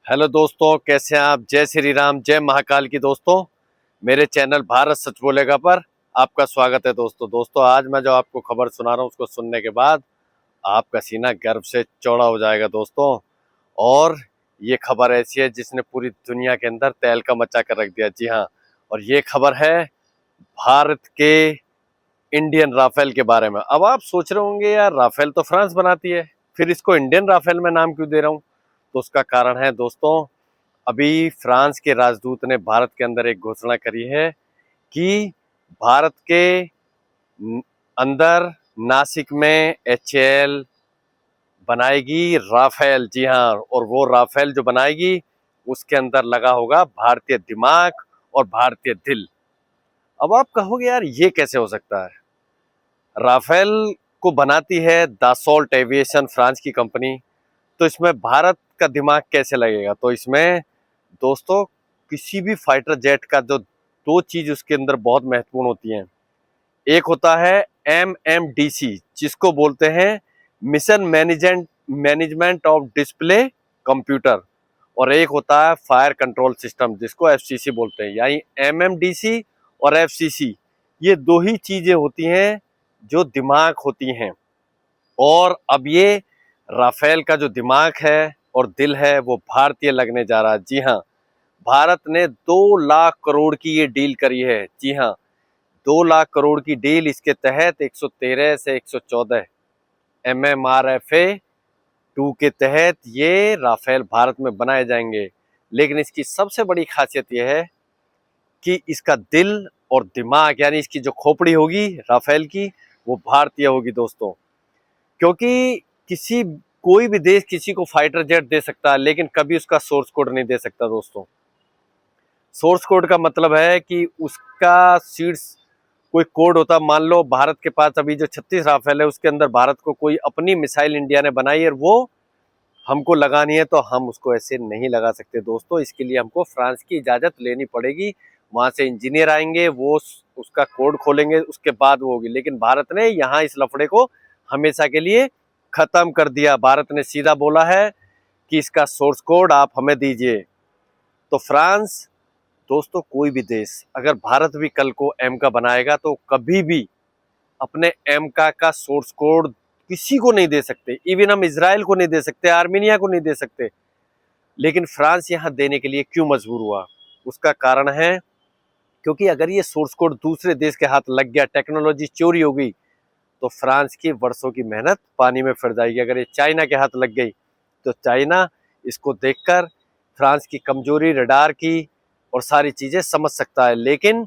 Hello दोस्तों, कैसे हैं आप। जय श्री राम, जय महाकाल की। दोस्तों, मेरे चैनल भारत सच बोलेगा पर आपका स्वागत है। दोस्तों आज मैं जो आपको खबर सुना रहा हूँ उसको सुनने के बाद आपका सीना गर्व से चौड़ा हो जाएगा दोस्तों। और ये खबर ऐसी है जिसने पूरी दुनिया के अंदर तहलका मचा कर रख दिया। जी हाँ, और ये खबर है भारत के इंडियन राफेल के बारे में। अब आप सोच रहे होंगे यार, राफेल तो फ्रांस बनाती है, फिर इसको इंडियन राफेल में नाम क्यों दे रहा हूँ। तो उसका कारण है दोस्तों, अभी फ्रांस के राजदूत ने भारत के अंदर एक घोषणा करी है कि भारत के अंदर नासिक में एचएएल बनाएगी राफेल। जी हाँ, और वो राफेल जो बनाएगी उसके अंदर लगा होगा भारतीय दिमाग और भारतीय दिल। अब आप कहोगे यार ये कैसे हो सकता है। राफेल को बनाती है दासोल्ट एविएशन, फ्रांस की कंपनी, तो इसमें भारत का दिमाग कैसे लगेगा। तो इसमें दोस्तों किसी भी फाइटर जेट का जो दो चीज उसके अंदर बहुत महत्वपूर्ण होती हैं। एक होता है MMDC, जिसको बोलते हैं mission management of display computer, और एक होता है फायर कंट्रोल सिस्टम जिसको FCC बोलते हैं। यानी MMDC और FCC ये दो ही चीजें होती हैं जो दिमाग होती हैं। और अब ये राफेल का जो दिमाग है और दिल है वो भारतीय लगने जा रहा है। जी हाँ, भारत ने 2 लाख करोड़ की ये डील करी है। जी हाँ, 2 लाख करोड़ की डील। इसके तहत 113 से 114 MMRFA 2 के तहत ये राफेल भारत में बनाए जाएंगे। लेकिन इसकी सबसे बड़ी खासियत यह है कि इसका दिल और दिमाग, यानी इसकी जो खोपड़ी होगी राफेल की, वो भारतीय होगी दोस्तों। क्योंकि कोई भी देश किसी को फाइटर जेट दे सकता है, लेकिन कभी उसका सोर्स कोड नहीं दे सकता दोस्तों। सोर्स कोड का मतलब है कि उसका सीड्स कोई कोड होता। मान लो भारत के पास अभी जो 36 राफेल है उसके अंदर भारत को कोई अपनी मिसाइल इंडिया ने बनाई और वो हमको लगानी है, तो हम उसको ऐसे नहीं लगा सकते दोस्तों। इसके लिए हमको फ्रांस की इजाजत लेनी पड़ेगी। वहां से इंजीनियर आएंगे, वो उसका कोड खोलेंगे, उसके बाद वो होगी। लेकिन भारत ने यहाँ इस लफड़े को हमेशा के लिए खत्म कर दिया। भारत ने सीधा बोला है कि इसका सोर्स कोड आप हमें दीजिए। तो फ्रांस दोस्तों, कोई भी देश अगर भारत भी कल को एम का बनाएगा तो कभी भी अपने एम का सोर्स कोड किसी को नहीं दे सकते। इवन हम इजराइल को नहीं दे सकते, आर्मीनिया को नहीं दे सकते। लेकिन फ्रांस यहां देने के लिए क्यों मजबूर हुआ, उसका कारण है क्योंकि अगर ये सोर्स कोड दूसरे देश के हाथ लग गया, टेक्नोलॉजी चोरी हो गई, तो फ्रांस की वर्षों की मेहनत पानी में फिर जाएगी। अगर ये चाइना के हाथ लग गई तो चाइना इसको देखकर फ्रांस की कमजोरी, रडार की और सारी चीजें समझ सकता है। लेकिन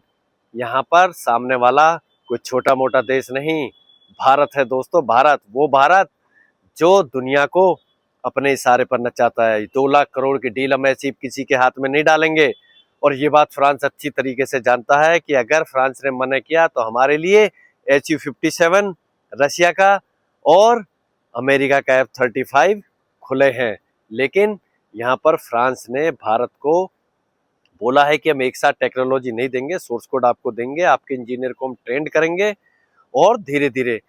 यहाँ पर सामने वाला कोई छोटा मोटा देश नहीं, भारत है दोस्तों। भारत, वो भारत जो दुनिया को अपने इशारे पर नचाता है। 2 लाख करोड़ की डील हम ऐसी किसी के हाथ में नहीं डालेंगे। और ये बात फ्रांस अच्छी तरीके से जानता है कि अगर फ्रांस ने मना किया तो हमारे लिए HU-57 रशिया का और अमेरिका का F-35 खुले हैं। लेकिन यहाँ पर फ्रांस ने भारत को बोला है कि हम एक साथ टेक्नोलॉजी नहीं देंगे, सोर्स कोड आपको देंगे, आपके इंजीनियर को हम ट्रेंड करेंगे। और धीरे धीरे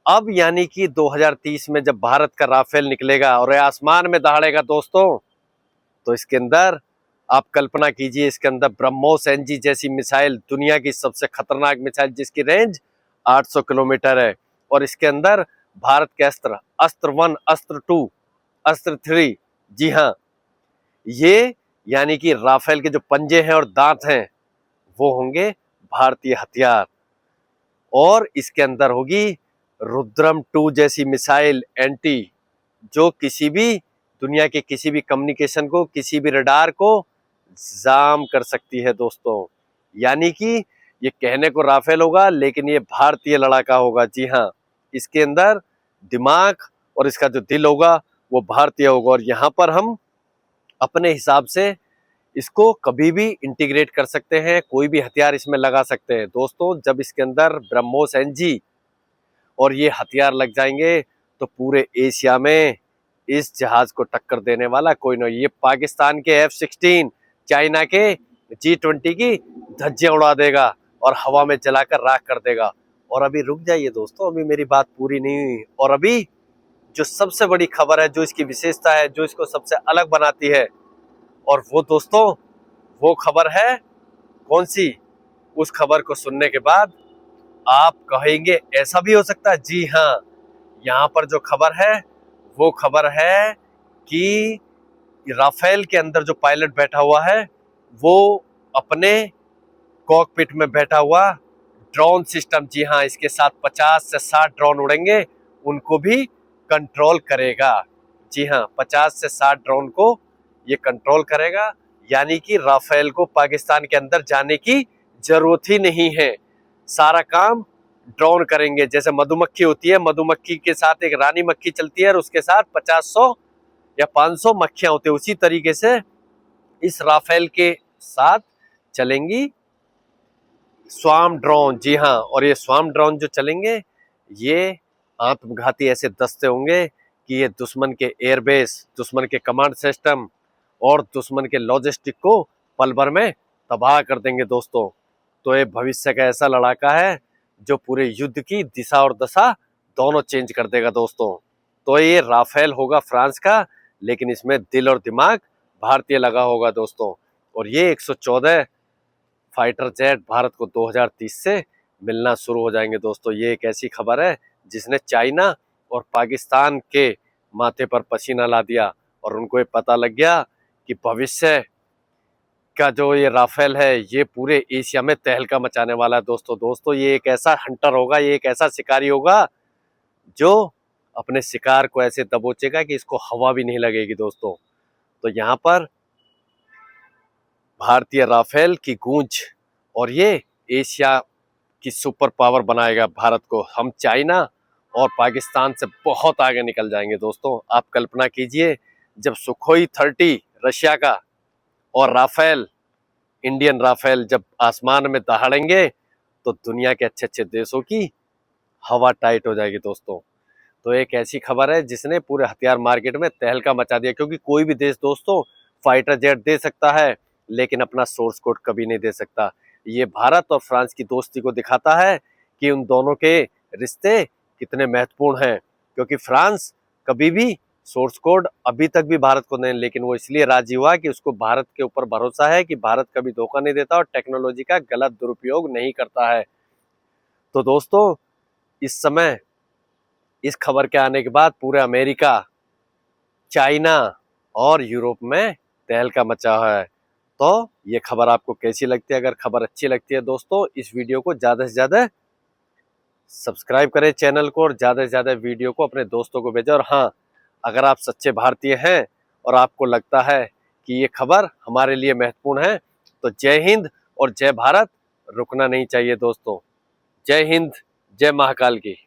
अब यानी कि 2030 में जब भारत का राफेल निकलेगा और आसमान में दहाड़ेगा दोस्तों, तो इसके अंदर आप कल्पना कीजिए, इसके अंदर ब्रह्मोस NG जैसी मिसाइल, दुनिया की सबसे खतरनाक मिसाइल जिसकी रेंज 800 किलोमीटर है। और इसके अंदर भारत के अस्त्र, अस्त्र 1, अस्त्र 2, अस्त्र 3, जी हाँ, ये यानी कि राफेल के जो पंजे हैं और दांत हैं वो होंगे भारतीय हथियार। और इसके अंदर होगी रुद्रम 2 जैसी मिसाइल एंटी, जो किसी भी दुनिया के किसी भी कम्युनिकेशन को, किसी भी रडार को जाम कर सकती है दोस्तों। यानी कि ये कहने को राफेल होगा लेकिन ये भारतीय लड़ाका होगा। जी हाँ, इसके अंदर दिमाग और इसका जो दिल होगा वो भारतीय होगा। और यहाँ पर हम अपने हिसाब से इसको कभी भी इंटीग्रेट कर सकते हैं, कोई भी हथियार इसमें लगा सकते हैं दोस्तों। जब इसके अंदर ब्रह्मोस NG और ये हथियार लग जाएंगे तो पूरे एशिया में इस जहाज को टक्कर देने वाला कोई नहीं। ये पाकिस्तान के F-16, चाइना के G-20 की धज्जियां उड़ा देगा और हवा में जलाकर राख कर देगा। और अभी रुक जाइए दोस्तों, अभी मेरी बात पूरी नहीं हुई। और अभी जो सबसे बड़ी खबर है, जो इसकी विशेषता है, जो इसको सबसे अलग बनाती है, और वो दोस्तों, वो खबर है कौन सी? उस खबर को सुनने के बाद आप कहेंगे ऐसा भी हो सकता है। जी हाँ, यहाँ पर जो खबर है वो खबर है कि राफेल के अंदर जो पायलट बैठा हुआ है वो अपने कॉकपिट में बैठा हुआ ड्रोन सिस्टम, जी हाँ, इसके साथ 50 से 60 ड्रोन उड़ेंगे, उनको भी कंट्रोल करेगा। जी हाँ, 50 से 60 ड्रोन को ये कंट्रोल करेगा, यानी कि राफेल को पाकिस्तान के अंदर जाने की जरूरत ही नहीं है। सारा काम ड्रोन करेंगे। जैसे मधुमक्खी होती है, मधुमक्खी के साथ एक रानी मक्खी चलती है और उसके साथ 50-100 या 500 मक्खियां होती है, उसी तरीके से इस राफेल के साथ चलेंगी स्वार्म ड्रोन। जी हाँ, और ये स्वार्म ड्रोन जो चलेंगे ये आत्मघाती ऐसे दस्ते होंगे कि ये दुश्मन के एयरबेस, दुश्मन के कमांड सिस्टम और दुश्मन के लॉजिस्टिक को पल भर में तबाह कर देंगे दोस्तों। तो ये भविष्य का ऐसा लड़ाका है जो पूरे युद्ध की दिशा और दशा दोनों चेंज कर देगा दोस्तों। तो ये राफेल होगा फ्रांस का, लेकिन इसमें दिल और दिमाग भारतीय लगा होगा दोस्तों। और ये 114 फाइटर जेट भारत को 2030 से मिलना शुरू हो जाएंगे दोस्तों। ये एक ऐसी खबर है जिसने चाइना और पाकिस्तान के माथे पर पसीना ला दिया और उनको ये पता लग गया कि भविष्य का जो ये राफेल है ये पूरे एशिया में तहलका मचाने वाला है दोस्तों। ये एक ऐसा हंटर होगा, ये एक ऐसा शिकारी होगा जो अपने शिकार को ऐसे दबोचेगा कि इसको हवा भी नहीं लगेगी दोस्तों। तो यहाँ पर भारतीय राफेल की गूंज और ये एशिया की सुपर पावर बनाएगा भारत को। हम चाइना और पाकिस्तान से बहुत आगे निकल जाएंगे दोस्तों। आप कल्पना कीजिए, जब सुखोई 30 रशिया का और राफेल, इंडियन राफेल जब आसमान में दहाड़ेंगे तो दुनिया के अच्छे अच्छे देशों की हवा टाइट हो जाएगी दोस्तों। तो एक ऐसी खबर है जिसने पूरे हथियार मार्केट में तहलका मचा दिया, क्योंकि कोई भी देश दोस्तों फाइटर जेट दे सकता है लेकिन अपना सोर्स कोड कभी नहीं दे सकता। ये भारत और फ्रांस की दोस्ती को दिखाता है कि उन दोनों के रिश्ते कितने महत्वपूर्ण हैं, क्योंकि फ्रांस कभी भी सोर्स कोड अभी तक भी भारत को नहीं, लेकिन वो इसलिए राजी हुआ कि उसको भारत के ऊपर भरोसा है कि भारत कभी धोखा नहीं देता और टेक्नोलॉजी का गलत दुरुपयोग नहीं करता है। तो दोस्तों, इस समय इस खबर के आने के बाद पूरे अमेरिका, चाइना और यूरोप में तहलका मचा है। तो ये खबर आपको कैसी लगती है? अगर खबर अच्छी लगती है दोस्तों, इस वीडियो को ज़्यादा से ज़्यादा सब्सक्राइब करें चैनल को और ज़्यादा से ज़्यादा वीडियो को अपने दोस्तों को भेजें। और हाँ, अगर आप सच्चे भारतीय हैं और आपको लगता है कि ये खबर हमारे लिए महत्वपूर्ण है तो जय हिंद और जय भारत रुकना नहीं चाहिए दोस्तों। जय हिंद, जय महाकाल की।